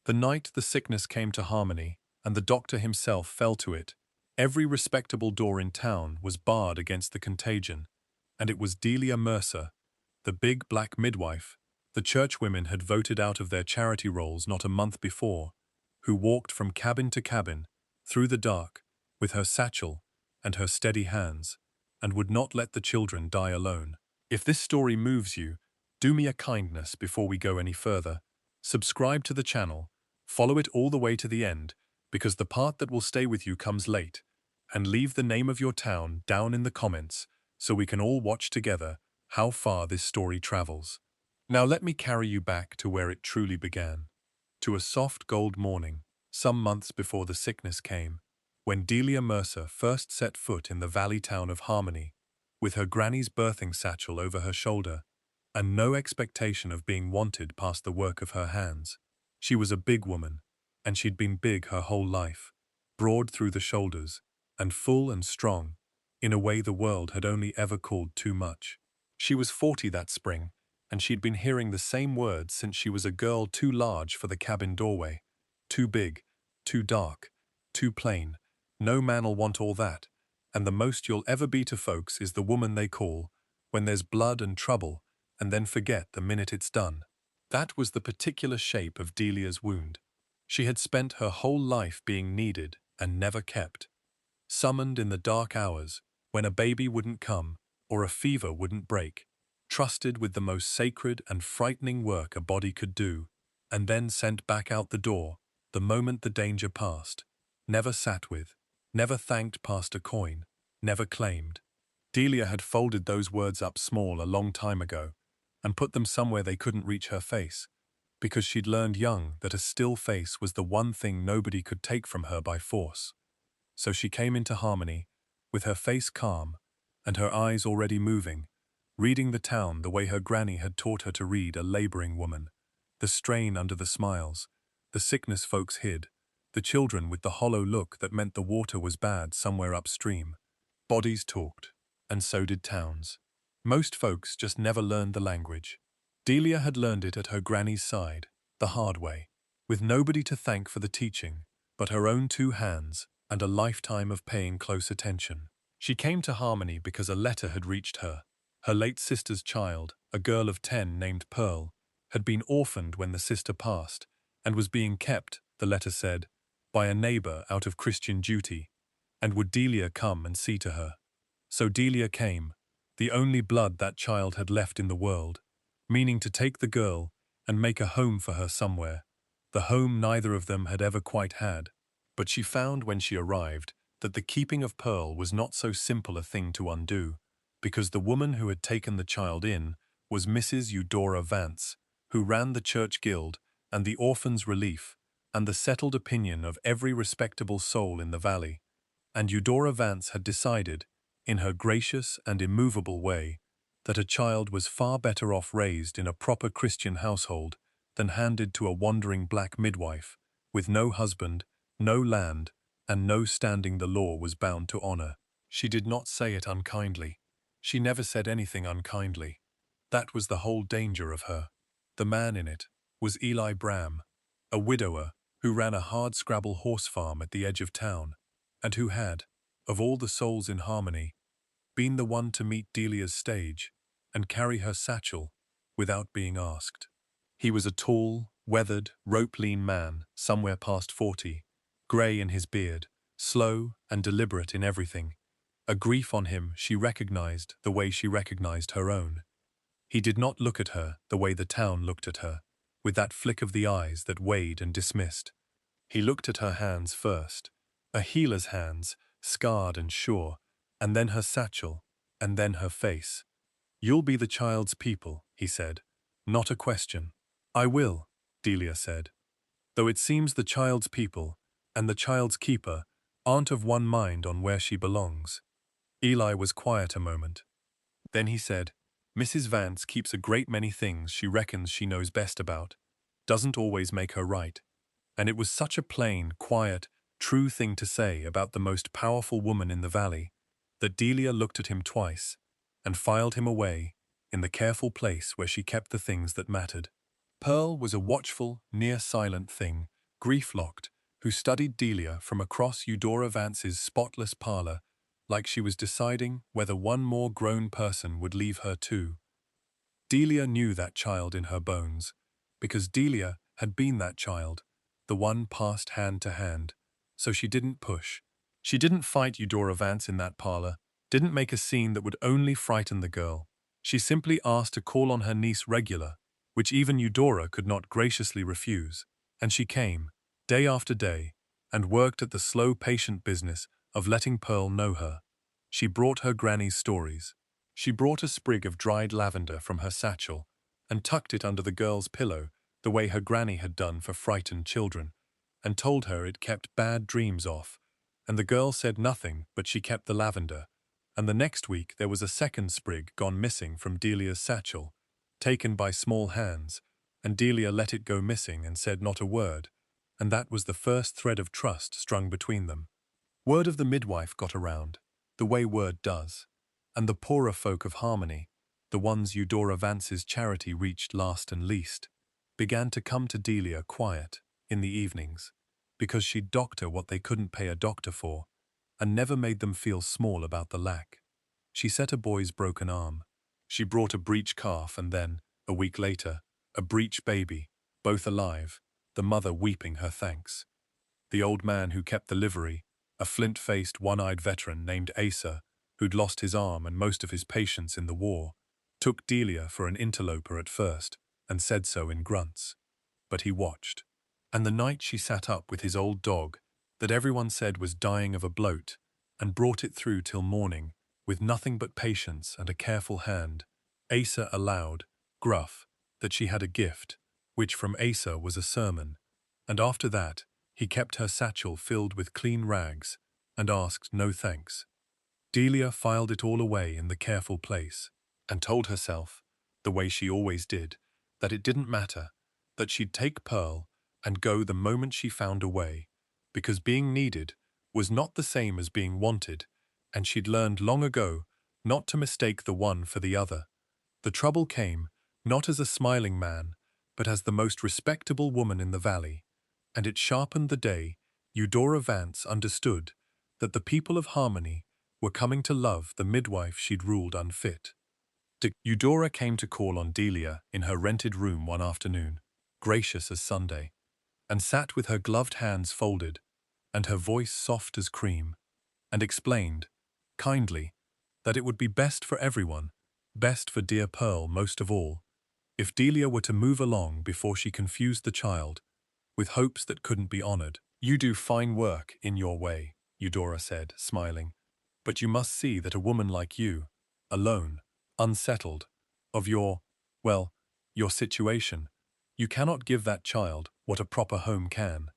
The night the sickness came to Harmony, and the doctor himself fell to it, every respectable door in town was barred against the contagion, and it was Delia Mercer, the big black midwife, the churchwomen had voted out of their charity rolls not a month before, who walked from cabin to cabin, through the dark, with her satchel and her steady hands, and would not let the children die alone. If this story moves you, do me a kindness before we go any further. Subscribe to the channel, follow it all the way to the end, because the part that will stay with you comes late, and leave the name of your town down in the comments so we can all watch together how far this story travels. Now let me carry you back to where it truly began, to a soft gold morning, some months before the sickness came, when Delia Mercer first set foot in the valley town of Harmony, with her granny's birthing satchel over her shoulder, and no expectation of being wanted past the work of her hands. She was a big woman, and she'd been big her whole life, broad through the shoulders, and full and strong, in a way the world had only ever called too much. She was 40 that spring, and she'd been hearing the same words since she was a girl too large for the cabin doorway. Too big, too dark, too plain. No man'll want all that, and the most you'll ever be to folks is the woman they call, when there's blood and trouble, and then forget the minute it's done. That was the particular shape of Delia's wound. She had spent her whole life being needed and never kept. Summoned in the dark hours, when a baby wouldn't come, or a fever wouldn't break. Trusted with the most sacred and frightening work a body could do, and then sent back out the door the moment the danger passed. Never sat with, never thanked past a coin, never claimed. Delia had folded those words up small a long time ago, and put them somewhere they couldn't reach her face, because she'd learned young that a still face was the one thing nobody could take from her by force. So she came into Harmony, with her face calm, and her eyes already moving, reading the town the way her granny had taught her to read a labouring woman, the strain under the smiles, the sickness folks hid, the children with the hollow look that meant the water was bad somewhere upstream. Bodies talked, and so did towns. Most folks just never learned the language. Delia had learned it at her granny's side, the hard way, with nobody to thank for the teaching, but her own 2 hands and a lifetime of paying close attention. She came to Harmony because a letter had reached her. Her late sister's child, a girl of 10 named Pearl, had been orphaned when the sister passed, and was being kept, the letter said, by a neighbour out of Christian duty, and would Delia come and see to her. So Delia came, the only blood that child had left in the world, meaning to take the girl and make a home for her somewhere, the home neither of them had ever quite had. But she found when she arrived that the keeping of Pearl was not so simple a thing to undo, because the woman who had taken the child in was Mrs. Eudora Vance, who ran the Church Guild and the Orphans' Relief, and the settled opinion of every respectable soul in the valley. And Eudora Vance had decided, in her gracious and immovable way, that a child was far better off raised in a proper Christian household than handed to a wandering black midwife, with no husband, no land, and no standing the law was bound to honor. She did not say it unkindly. She never said anything unkindly. That was the whole danger of her. The man in it was Eli Bram, a widower who ran a hard-scrabble horse farm at the edge of town, and who had, of all the souls in Harmony, been the one to meet Delia's stage and carry her satchel without being asked. He was a tall, weathered, rope-lean man, somewhere past 40, grey in his beard, slow and deliberate in everything. A grief on him she recognized the way she recognized her own. He did not look at her the way the town looked at her, with that flick of the eyes that weighed and dismissed. He looked at her hands first, a healer's hands, scarred and sure, and then her satchel, and then her face. "You'll be the child's people," he said. "Not a question." "I will," Delia said. "Though it seems the child's people and the child's keeper aren't of one mind on where she belongs." Eli was quiet a moment. Then he said, "Mrs. Vance keeps a great many things she reckons she knows best about. Doesn't always make her right. And it was such a plain, quiet, true thing to say about the most powerful woman in the valley, that Delia looked at him twice, and filed him away, in the careful place where she kept the things that mattered. Pearl was a watchful, near-silent thing, grief-locked, who studied Delia from across Eudora Vance's spotless parlor like she was deciding whether one more grown person would leave her too. Delia knew that child in her bones, because Delia had been that child, the one passed hand to hand, so she didn't push. She didn't fight Eudora Vance in that parlor, didn't make a scene that would only frighten the girl. She simply asked to call on her niece regular, which even Eudora could not graciously refuse, and she came, day after day, and worked at the slow, patient business of letting Pearl know her. She brought her granny's stories. She brought a sprig of dried lavender from her satchel and tucked it under the girl's pillow the way her granny had done for frightened children, and told her it kept bad dreams off, and the girl said nothing, but she kept the lavender, and the next week there was a second sprig gone missing from Delia's satchel, taken by small hands, and Delia let it go missing and said not a word, and that was the first thread of trust strung between them. Word of the midwife got around, the way word does, and the poorer folk of Harmony, the ones Eudora Vance's charity reached last and least, began to come to Delia quiet, in the evenings, because she'd doctor what they couldn't pay a doctor for, and never made them feel small about the lack. She set a boy's broken arm. She brought a breech calf and then, a week later, a breech baby, both alive, the mother weeping her thanks. The old man who kept the livery, a flint-faced, one-eyed veteran named Asa, who'd lost his arm and most of his patience in the war, took Delia for an interloper at first and said so in grunts. But he watched. And the night she sat up with his old dog, that everyone said was dying of a bloat, and brought it through till morning, with nothing but patience and a careful hand, Asa allowed, gruff, that she had a gift, which from Asa was a sermon, and after that he kept her satchel filled with clean rags, and asked no thanks. Delia filed it all away in the careful place, and told herself, the way she always did, that it didn't matter, that she'd take Pearl and go the moment she found a way, because being needed was not the same as being wanted, and she'd learned long ago not to mistake the one for the other. The trouble came, not as a smiling man, but as the most respectable woman in the valley, and it sharpened the day Eudora Vance understood that the people of Harmony were coming to love the midwife she'd ruled unfit. Eudora came to call on Delia in her rented room one afternoon, gracious as Sunday, and sat with her gloved hands folded, and her voice soft as cream, and explained, kindly, that it would be best for everyone, best for dear Pearl most of all, if Delia were to move along before she confused the child, with hopes that couldn't be honored. You do fine work in your way, Eudora said, smiling, but you must see that a woman like you, alone, unsettled, of your, well, your situation, you cannot give that child what a proper home can.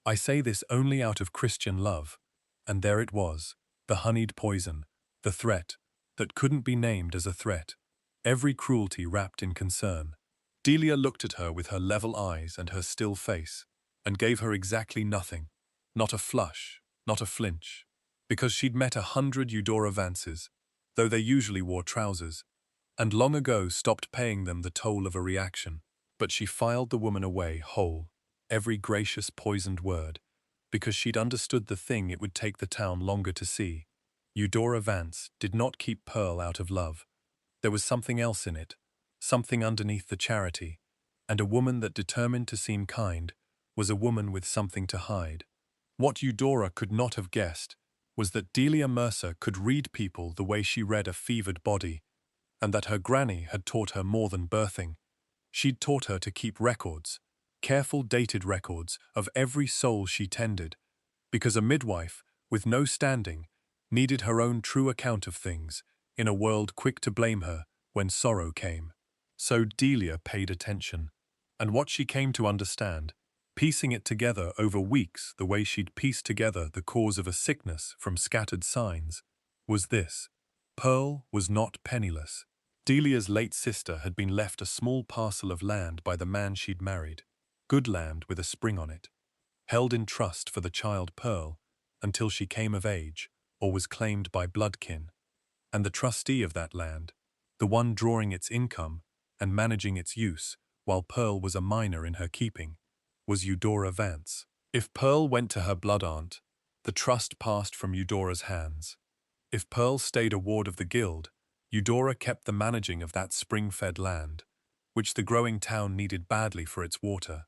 I say this only out of Christian love. And there it was, the honeyed poison, the threat, that couldn't be named as a threat, every cruelty wrapped in concern. Delia looked at her with her level eyes and her still face, and gave her exactly nothing, not a flush, not a flinch, because she'd met 100 Eudora Vances, though they usually wore trousers, and long ago stopped paying them the toll of a reaction. But she filed the woman away whole, every gracious poisoned word, because she'd understood the thing it would take the town longer to see. Eudora Vance did not keep Pearl out of love. There was something else in it, something underneath the charity, and a woman that determined to seem kind was a woman with something to hide. What Eudora could not have guessed was that Delia Mercer could read people the way she read a fevered body, and that her granny had taught her more than birthing. She'd taught her to keep records, careful dated records of every soul she tended, because a midwife, with no standing, needed her own true account of things in a world quick to blame her when sorrow came. So Delia paid attention, and what she came to understand, piecing it together over weeks the way she'd pieced together the cause of a sickness from scattered signs, was this: Pearl was not penniless. Delia's late sister had been left a small parcel of land by the man she'd married, good land with a spring on it, held in trust for the child Pearl until she came of age or was claimed by bloodkin, and the trustee of that land, the one drawing its income and managing its use while Pearl was a minor in her keeping, was Eudora Vance. If Pearl went to her blood aunt, the trust passed from Eudora's hands. If Pearl stayed a ward of the guild, Eudora kept the managing of that spring-fed land, which the growing town needed badly for its water,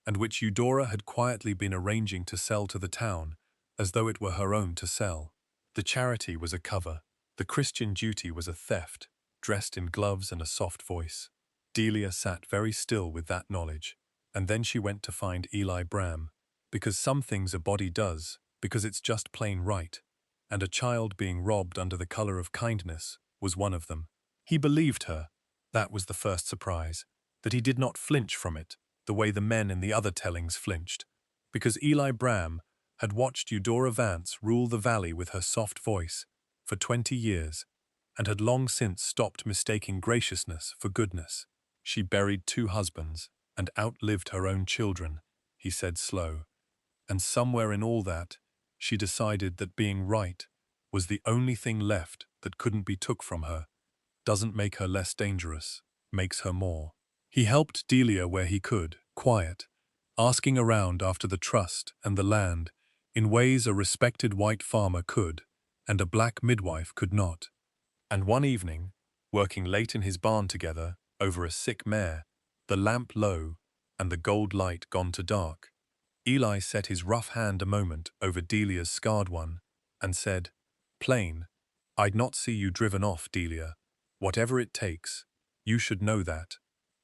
and which Eudora had quietly been arranging to sell to the town, as though it were her own to sell. The charity was a cover, the Christian duty was a theft, dressed in gloves and a soft voice. Delia sat very still with that knowledge, and then she went to find Eli Bram, because some things a body does, because it's just plain right, and a child being robbed under the colour of kindness was one of them. He believed her. That was the first surprise, that he did not flinch from it, the way the men in the other tellings flinched, because Eli Bram had watched Eudora Vance rule the valley with her soft voice for 20 years, and had long since stopped mistaking graciousness for goodness. She buried 2 husbands and outlived her own children, he said slow, and somewhere in all that, she decided that being right was the only thing left that couldn't be took from her. Doesn't make her less dangerous, makes her more. He helped Delia where he could, quiet, asking around after the trust and the land in ways a respected white farmer could, and a black midwife could not. And one evening, working late in his barn together over a sick mare, the lamp low and the gold light gone to dark, Eli set his rough hand a moment over Delia's scarred one and said, "Plain, I'd not see you driven off, Delia. Whatever it takes, you should know that."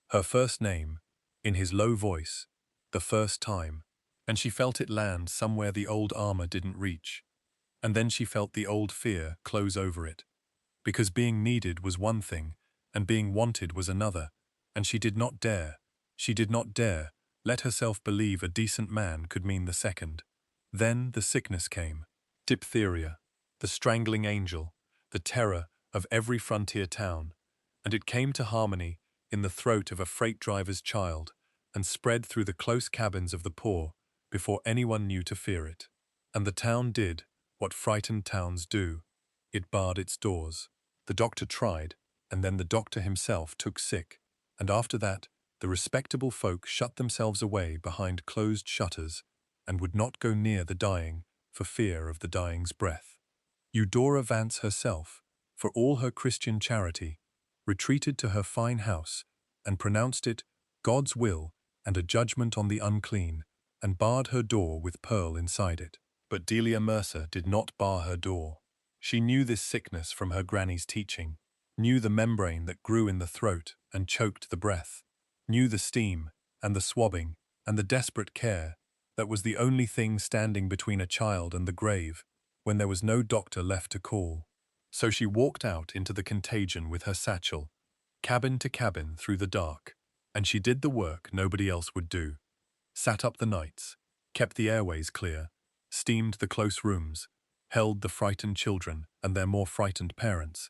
Her first name, in his low voice, the first time, and she felt it land somewhere the old armor didn't reach. And then she felt the old fear close over it. Because being needed was one thing, and being wanted was another, and she did not dare let herself believe a decent man could mean the second. Then the sickness came. Diphtheria, the strangling angel, the terror of every frontier town, and it came to Harmony in the throat of a freight driver's child and spread through the close cabins of the poor before anyone knew to fear it. And the town did what frightened towns do. It barred its doors. The doctor tried, and then the doctor himself took sick, and after that the respectable folk shut themselves away behind closed shutters and would not go near the dying for fear of the dying's breath. Eudora Vance herself, for all her Christian charity, retreated to her fine house and pronounced it God's will and a judgment on the unclean, and barred her door with Pearl inside it. But Delia Mercer did not bar her door. She knew this sickness from her granny's teaching, knew the membrane that grew in the throat and choked the breath, knew the steam and the swabbing and the desperate care that was the only thing standing between a child and the grave when there was no doctor left to call. So she walked out into the contagion with her satchel, cabin to cabin through the dark, and she did the work nobody else would do. Sat up the nights, kept the airways clear, steamed the close rooms, held the frightened children and their more frightened parents,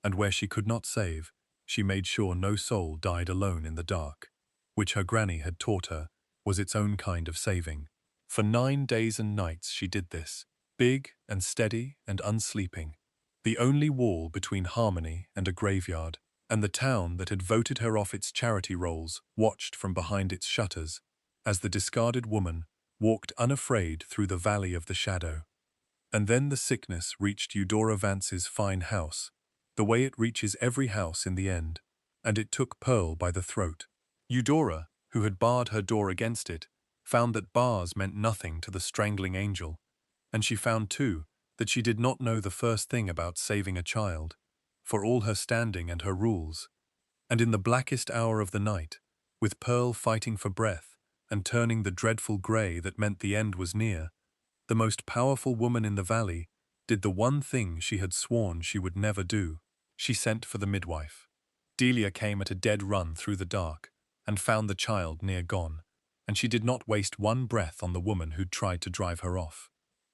and where she could not save, she made sure no soul died alone in the dark, which her granny had taught her was its own kind of saving. For 9 days and nights she did this, big and steady and unsleeping, the only wall between Harmony and a graveyard, and the town that had voted her off its charity rolls watched from behind its shutters as the discarded woman walked unafraid through the valley of the shadow. And then the sickness reached Eudora Vance's fine house, the way it reaches every house in the end, and it took Pearl by the throat. Eudora, who had barred her door against it, found that bars meant nothing to the strangling angel, and she found, too, that she did not know the first thing about saving a child, for all her standing and her rules. And in the blackest hour of the night, with Pearl fighting for breath and turning the dreadful grey that meant the end was near, the most powerful woman in the valley did the one thing she had sworn she would never do. She sent for the midwife. Delia came at a dead run through the dark and found the child near gone, and she did not waste one breath on the woman who'd tried to drive her off.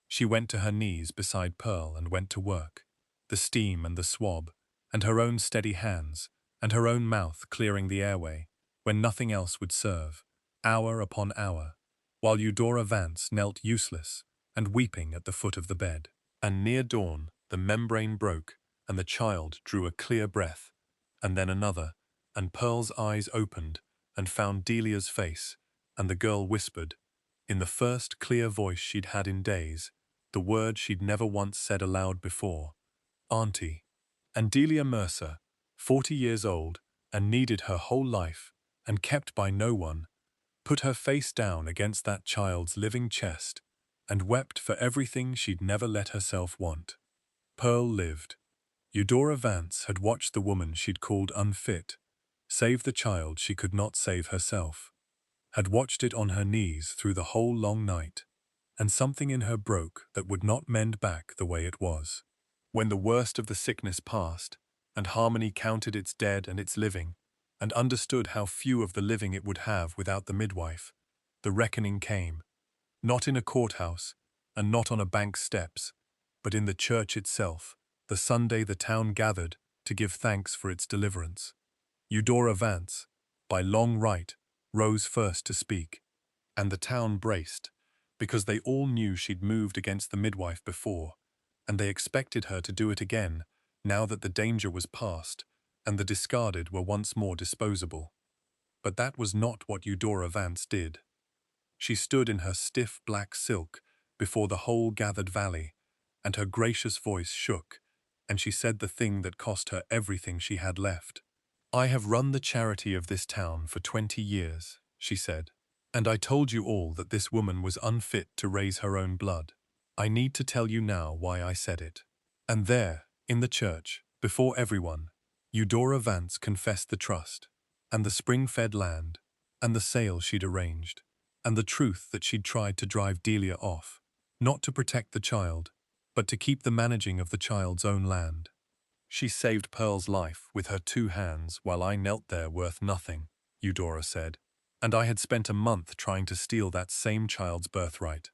She went to her knees beside Pearl and went to work, the steam and the swab, and her own steady hands, and her own mouth clearing the airway, when nothing else would serve, hour upon hour, while Eudora Vance knelt useless and weeping at the foot of the bed. And near dawn the membrane broke, and the child drew a clear breath, and then another, and Pearl's eyes opened and found Delia's face, and the girl whispered, In the first clear voice she'd had in days, the word she'd never once said aloud before. Auntie. And Delia Mercer, 40 years old, and needed her whole life, and kept by no one, put her face down against that child's living chest, and wept for everything she'd never let herself want. Pearl lived. Eudora Vance had watched the woman she'd called unfit save the child she could not save herself, had watched it on her knees through the whole long night, and something in her broke that would not mend back the way it was. When the worst of the sickness passed, and Harmony counted its dead and its living, and understood how few of the living it would have without the midwife, the reckoning came, not in a courthouse, and not on a bank's steps, but in the church itself, the Sunday the town gathered to give thanks for its deliverance. Eudora Vance, by long right, rose first to speak, and the town braced, because they all knew she'd moved against the midwife before, and they expected her to do it again, now that the danger was past, and the discarded were once more disposable. But that was not what Eudora Vance did. She stood in her stiff black silk before the whole gathered valley, and her gracious voice shook, and she said the thing that cost her everything she had left. I have run the charity of this town for 20 years, she said, and I told you all that this woman was unfit to raise her own blood. I need to tell you now why I said it. And there, in the church, before everyone, Eudora Vance confessed the trust, and the spring-fed land, and the sale she'd arranged, and the truth that she'd tried to drive Delia off, not to protect the child, but to keep the managing of the child's own land. She saved Pearl's life with her 2 hands while I knelt there worth nothing, Eudora said, and I had spent a month trying to steal that same child's birthright.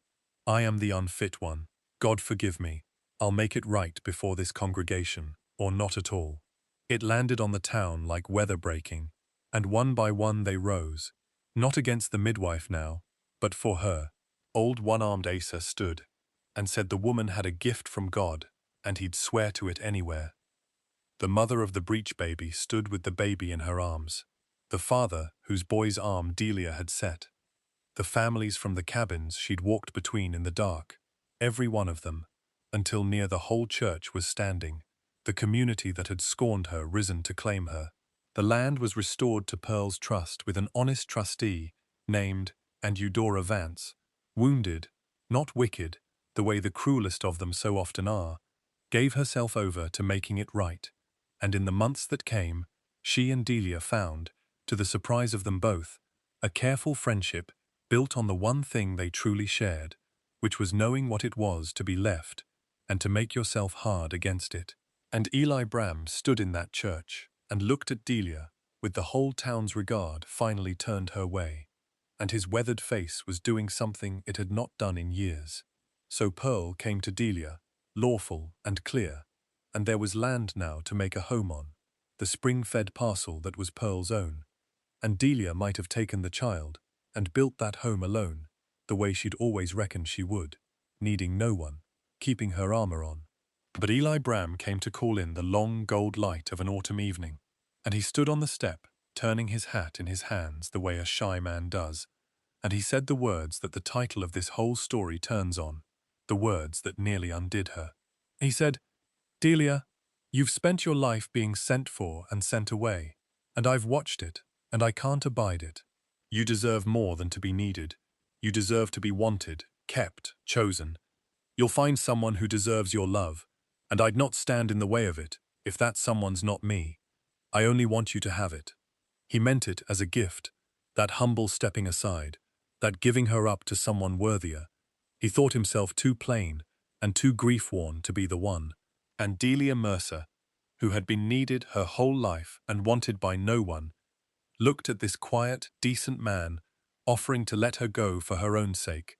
I am the unfit one. God forgive me. I'll make it right before this congregation, or not at all. It landed on the town like weather breaking, and one by one they rose, not against the midwife now, but for her. Old one-armed Asa stood, and said the woman had a gift from God, and he'd swear to it anywhere. The mother of the breech baby stood with the baby in her arms, the father whose boy's arm Delia had set, the families from the cabins she'd walked between in the dark, every one of them, until near the whole church was standing, the community that had scorned her risen to claim her. The land was restored to Pearl's trust with an honest trustee named and Eudora Vance, wounded, not wicked, the way the cruelest of them so often are, gave herself over to making it right. And in the months that came, she and Delia found, to the surprise of them both, a careful friendship built on the one thing they truly shared, which was knowing what it was to be left and to make yourself hard against it. And Eli Bram stood in that church and looked at Delia with the whole town's regard finally turned her way, and his weathered face was doing something it had not done in years. So Pearl came to Delia, lawful and clear, and there was land now to make a home on, the spring-fed parcel that was Pearl's own, and Delia might have taken the child and built that home alone, the way she'd always reckoned she would, needing no one, keeping her armor on. But Eli Bram came to call in the long gold light of an autumn evening, and he stood on the step, turning his hat in his hands the way a shy man does, and he said the words that the title of this whole story turns on, the words that nearly undid her. He said, Delia, you've spent your life being sent for and sent away, and I've watched it, and I can't abide it. You deserve more than to be needed. You deserve to be wanted, kept, chosen. You'll find someone who deserves your love, and I'd not stand in the way of it, if that someone's not me. I only want you to have it. He meant it as a gift, that humble stepping aside, that giving her up to someone worthier. He thought himself too plain and too grief-worn to be the one. And Delia Mercer, who had been needed her whole life and wanted by no one, looked at this quiet, decent man, offering to let her go for her own sake,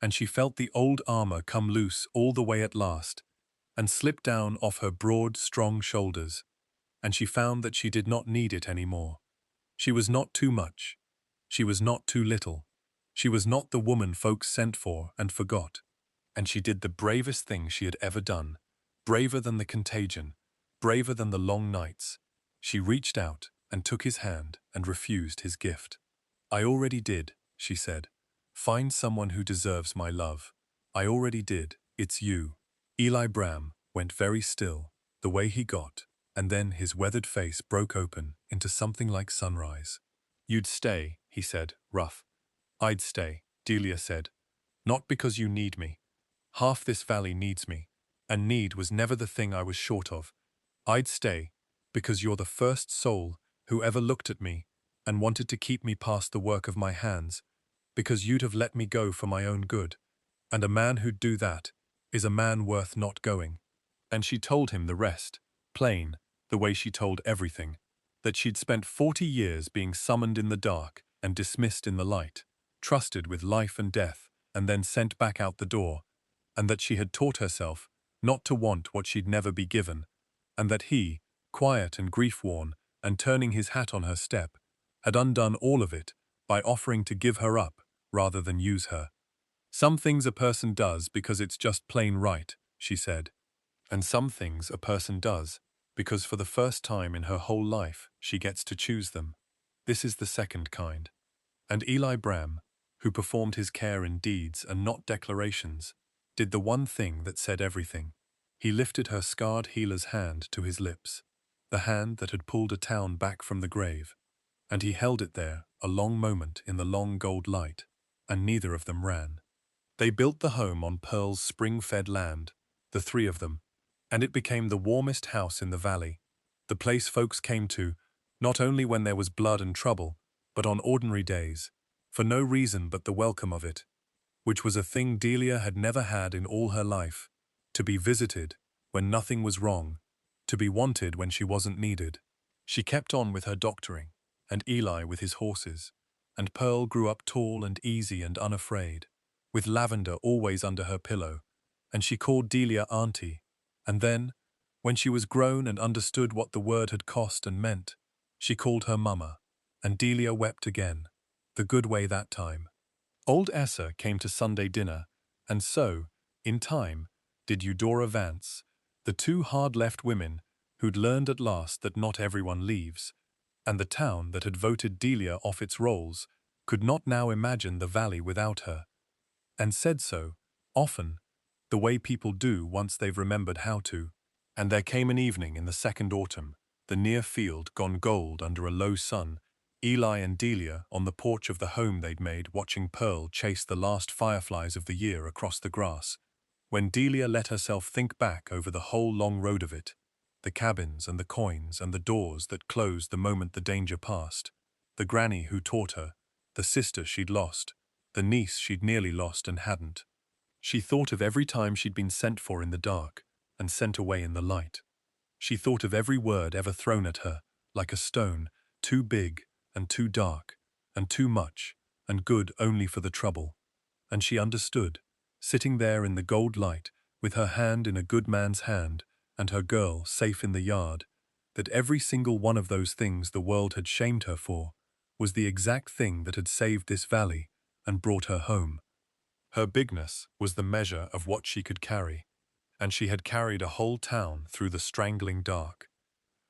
and she felt the old armor come loose all the way at last, and slip down off her broad, strong shoulders, and she found that she did not need it any more. She was not too much. She was not too little. She was not the woman folks sent for and forgot, and she did the bravest thing she had ever done, braver than the contagion, braver than the long nights. She reached out and took his hand and refused his gift. I already did, she said. Find someone who deserves my love. I already did. It's you. Eli Bram went very still, the way he got, and then his weathered face broke open into something like sunrise. You'd stay, he said, rough. I'd stay, Delia said. Not because you need me. Half this valley needs me, and need was never the thing I was short of. I'd stay because you're the first soul who ever looked at me and wanted to keep me past the work of my hands, because you'd have let me go for my own good, and a man who'd do that is a man worth not going. And she told him the rest, plain, the way she told everything, that she'd spent 40 years being summoned in the dark and dismissed in the light, trusted with life and death, and then sent back out the door, and that she had taught herself not to want what she'd never be given, and that he, quiet and grief-worn, and turning his hat on her step, had undone all of it by offering to give her up rather than use her. Some things a person does because it's just plain right, she said, and some things a person does because for the first time in her whole life she gets to choose them. This is the second kind. And Eli Bram, who performed his care in deeds and not declarations, did the one thing that said everything. He lifted her scarred healer's hand to his lips, the hand that had pulled a town back from the grave, and he held it there a long moment in the long gold light, and neither of them ran. They built the home on Pearl's spring-fed land, the three of them, and it became the warmest house in the valley, the place folks came to, not only when there was blood and trouble, but on ordinary days, for no reason but the welcome of it, which was a thing Delia had never had in all her life, to be visited when nothing was wrong, to be wanted when she wasn't needed. She kept on with her doctoring, and Eli with his horses, and Pearl grew up tall and easy and unafraid, with lavender always under her pillow, and she called Delia Auntie, and then, when she was grown and understood what the word had cost and meant, she called her Mama, and Delia wept again, the good way that time. Old Essa came to Sunday dinner, and so, in time, did Eudora Vance, the two hard-left women who'd learned at last that not everyone leaves, and the town that had voted Delia off its rolls could not now imagine the valley without her, and said so, often, the way people do once they've remembered how to. And there came an evening in the second autumn, the near field gone gold under a low sun, Eli and Delia on the porch of the home they'd made watching Pearl chase the last fireflies of the year across the grass, when Delia let herself think back over the whole long road of it, the cabins and the coins and the doors that closed the moment the danger passed, the granny who taught her, the sister she'd lost, the niece she'd nearly lost and hadn't. She thought of every time she'd been sent for in the dark and sent away in the light. She thought of every word ever thrown at her, like a stone, too big and too dark and too much and good only for the trouble. And she understood, sitting there in the gold light with her hand in a good man's hand and her girl safe in the yard, that every single one of those things the world had shamed her for was the exact thing that had saved this valley and brought her home. Her bigness was the measure of what she could carry, and she had carried a whole town through the strangling dark.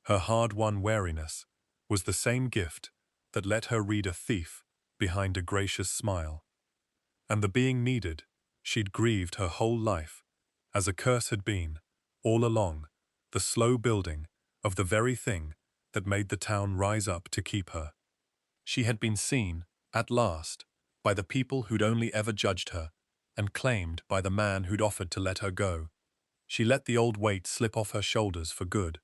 Her hard-won wariness was the same gift that let her read a thief behind a gracious smile. And the being needed, she'd grieved her whole life, as a curse had been, all along, the slow building of the very thing that made the town rise up to keep her. She had been seen, at last, by the people who'd only ever judged her, and claimed by the man who'd offered to let her go. She let the old weight slip off her shoulders for good.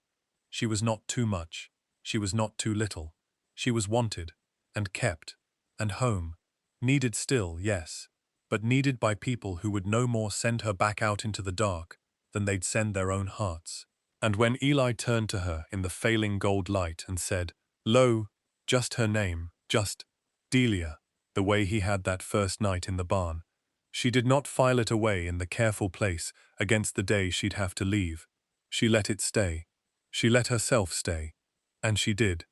She was not too much. She was not too little. She was wanted, and kept, and home. Needed still, yes, but needed by people who would no more send her back out into the dark than they'd send their own hearts. And when Eli turned to her in the failing gold light and said, "Lo, just her name, just Delia," the way he had that first night in the barn, she did not file it away in the careful place against the day she'd have to leave. She let it stay. She let herself stay. And she did.